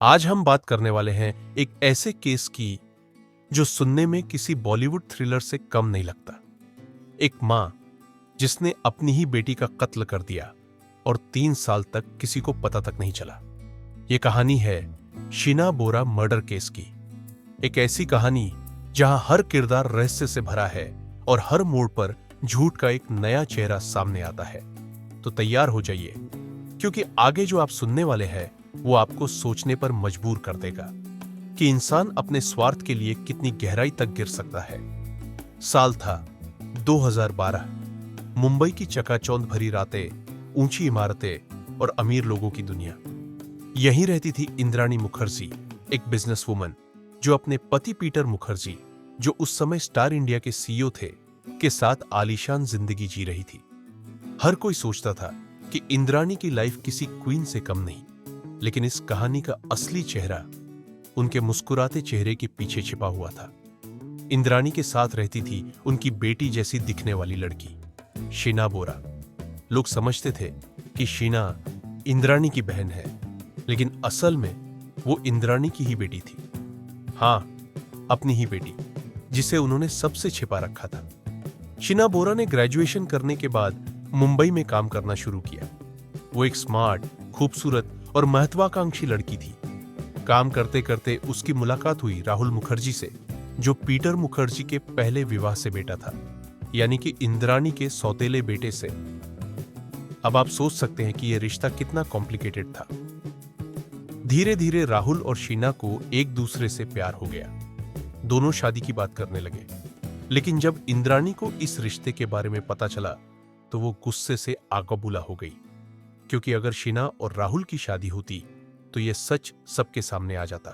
आज हम बात करने वाले हैं एक ऐसे केस की जो सुनने में किसी बॉलीवुड थ्रिलर से कम नहीं लगता। एक मां जिसने अपनी ही बेटी का कत्ल कर दिया और 3 साल तक किसी को पता तक नहीं चला। यह कहानी है शीना बोरा मर्डर केस की। एक ऐसी कहानी जहां हर किरदार रहस्य से भरा है और हर मोड़ पर झूठ का एक नया चेहरा सामने आता है। तो तैयार हो जाइए, क्योंकि आगे जो आप सुनने वाले हैं वो आपको सोचने पर मजबूर कर देगा कि इंसान अपने स्वार्थ के लिए कितनी गहराई तक गिर सकता है। साल था 2012। मुंबई की चकाचौंध भरी रातें, ऊंची इमारतें और अमीर लोगों की दुनिया। यहीं रहती थी इंद्राणी मुखर्जी, एक बिजनेसवुमन जो अपने पति पीटर मुखर्जी, जो उस समय स्टार इंडिया के सीईओ थे, के साथ आलीशान जिंदगी जी रही थी। हर कोई सोचता था कि इंद्राणी की लाइफ किसी क्वीन से कम नहीं, लेकिन इस कहानी का असली चेहरा उनके मुस्कुराते चेहरे के पीछे छिपा हुआ था। इंद्राणी के साथ रहती थी उनकी बेटी जैसी दिखने वाली लड़की शीना बोरा। लोग समझते थे कि शीना इंद्राणी की बहन है, लेकिन असल में वो इंद्राणी की ही बेटी थी। हां, अपनी ही बेटी, जिसे उन्होंने सबसे छिपा रखा था। शीना बोरा ने ग्रेजुएशन करने के बाद मुंबई में काम करना शुरू किया। वो एक स्मार्ट, खूबसूरत और महत्वाकांक्षी लड़की थी। काम करते करते उसकी मुलाकात हुई राहुल मुखर्जी से, जो पीटर मुखर्जी के पहले विवाह से बेटा था, यानी कि इंद्राणी के सौतेले बेटे से। अब आप सोच सकते हैं कि यह रिश्ता कितना कॉम्प्लिकेटेड था। धीरे धीरे राहुल और शीना को एक दूसरे से प्यार हो गया। दोनों शादी की बात करने लगे, लेकिन जब इंद्राणी को इस रिश्ते के बारे में पता चला तो वो गुस्से से आगबूला हो गई, क्योंकि अगर शीना और राहुल की शादी होती तो यह सच सबके सामने आ जाता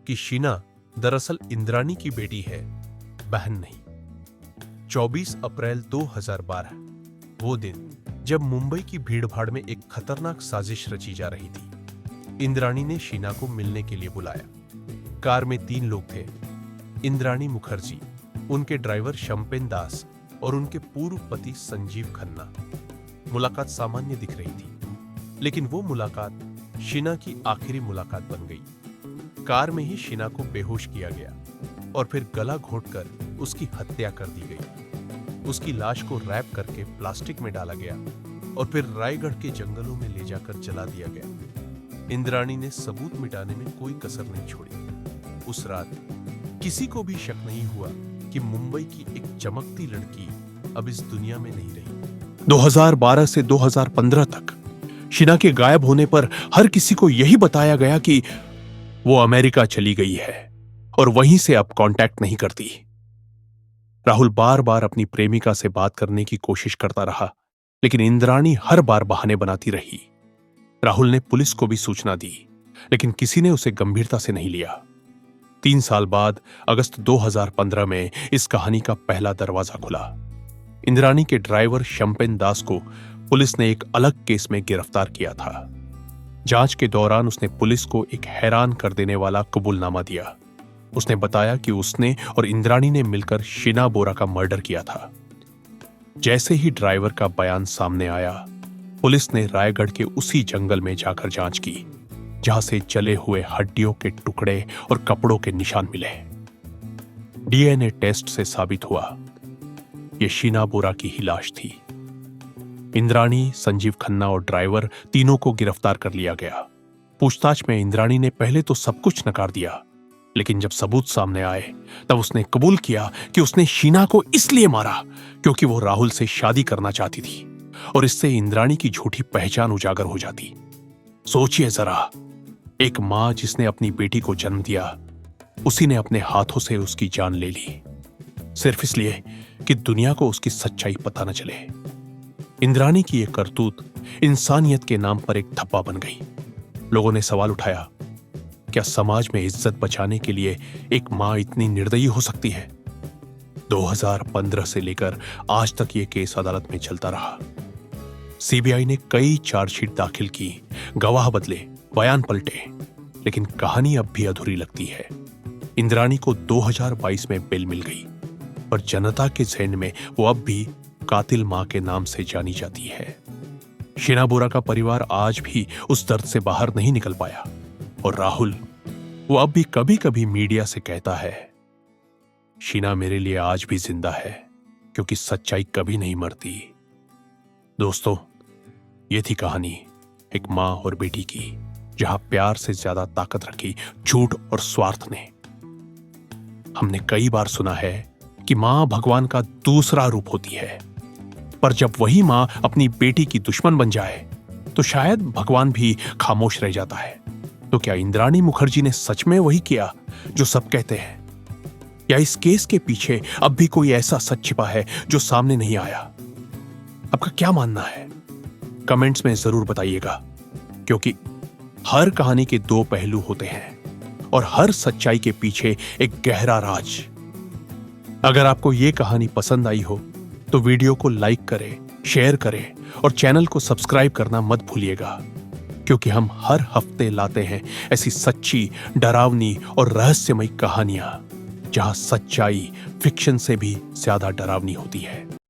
कि शीना दरअसल इंद्राणी की बेटी है, बहन नहीं। 24 अप्रैल 2012, वो दिन जब मुंबई की भीड़भाड़ में एक खतरनाक साजिश रची जा रही थी। इंद्राणी ने शीना को मिलने के लिए बुलाया। कार में 3 लोग थे, इंद्राणी मुखर्जी, उनके ड्राइवर शंपेन दास और उनके पूर्व पति संजीव खन्ना। मुलाकात सामान्य दिख रही थी, लेकिन वो मुलाकात शीना की आखिरी मुलाकात बन गई। कार में ही शीना को बेहोश किया गया और फिर गला घोंटकर उसकी हत्या कर दी गई। उसकी लाश को रैप करके प्लास्टिक में डाला गया और फिर रायगढ़ के जंगलों में ले जाकर जला दिया गया। इंद्राणी ने सबूत मिटाने में कोई कसर नहीं छोड़ी। उस रात किसी को भी शक नहीं हुआ कि मुंबई की एक चमकती लड़की अब इस दुनिया में नहीं रही। 2012 से 2015 तक शीना के गायब होने पर हर किसी को यही बताया गया कि वो अमेरिका चली गई है और वहीं से अब कांटेक्ट नहीं करती। राहुल बार बार अपनी प्रेमिका से बात करने की कोशिश करता रहा, लेकिन इंद्राणी हर बार बहाने बनाती रही। राहुल ने पुलिस को भी सूचना दी, लेकिन किसी ने उसे गंभीरता से नहीं लिया। 3 साल बाद अगस्त 2015 में इस कहानी का पहला दरवाजा खुला। इंद्राणी के ड्राइवर शंपेन दास को पुलिस ने एक अलग केस में गिरफ्तार किया था। जांच के दौरान उसने पुलिस को एक हैरान कर देने वाला कबूलनामा दिया। उसने बताया कि उसने और इंद्राणी ने मिलकर शीना बोरा का मर्डर किया था। जैसे ही ड्राइवर का बयान सामने आया, पुलिस ने रायगढ़ के उसी जंगल में जाकर जांच की, जहां से जले हुए हड्डियों के टुकड़े और कपड़ों के निशान मिले। डीएनए टेस्ट से साबित हुआ यह शीना बोरा की ही लाश थी। इंद्राणी, संजीव खन्ना और ड्राइवर तीनों को गिरफ्तार कर लिया गया। पूछताछ में इंद्राणी ने पहले तो सब कुछ नकार दिया, लेकिन जब सबूत सामने आए तब उसने कबूल किया कि उसने शीना को इसलिए मारा क्योंकि वो राहुल से शादी करना चाहती थी और इससे इंद्राणी की झूठी पहचान उजागर हो जाती। सोचिए जरा, एक मां जिसने अपनी बेटी को जन्म दिया, उसी ने अपने हाथों से उसकी जान ले ली, सिर्फ इसलिए कि दुनिया को उसकी सच्चाई पता न चले। इंद्राणी की यह करतूत इंसानियत के नाम पर एक धब्बा बन गई। लोगों ने सवाल उठाया, क्या समाज में इज्जत बचाने के लिए एक मां इतनी निर्दयी हो सकती है? 2015 से लेकर आज तक यह केस अदालत में चलता रहा। सीबीआई ने कई चार्जशीट दाखिल की, गवाह बदले, बयान पलटे, लेकिन कहानी अब भी अधूरी लगती है। इंद्राणी को 2022 में बेल मिल गई और जनता के ज़हन में वो अब भी कातिल मां के नाम से जानी जाती है। शीना बोरा का परिवार आज भी उस दर्द से बाहर नहीं निकल पाया। और राहुल, वो अब भी कभी कभी मीडिया से कहता है, शीना मेरे लिए आज भी जिंदा है क्योंकि सच्चाई कभी नहीं मरती। दोस्तों, ये थी कहानी एक मां और बेटी की, जहां प्यार से ज्यादा ताकत रखी झूठ और स्वार्थ ने। हमने कई बार सुना है कि मां भगवान का दूसरा रूप होती है, पर जब वही मां अपनी बेटी की दुश्मन बन जाए तो शायद भगवान भी खामोश रह जाता है। तो क्या इंद्राणी मुखर्जी ने सच में वही किया जो सब कहते हैं, या इस केस के पीछे अब भी कोई ऐसा सच छिपा है जो सामने नहीं आया? आपका क्या मानना है? कमेंट्स में जरूर बताइएगा, क्योंकि हर कहानी के दो पहलू होते हैं और हर सच्चाई के पीछे एक गहरा राज। अगर आपको यह कहानी पसंद आई हो तो वीडियो को लाइक करें, शेयर करें और चैनल को सब्सक्राइब करना मत भूलिएगा, क्योंकि हम हर हफ्ते लाते हैं ऐसी सच्ची, डरावनी और रहस्यमयी कहानियां जहां सच्चाई फिक्शन से भी ज्यादा डरावनी होती है।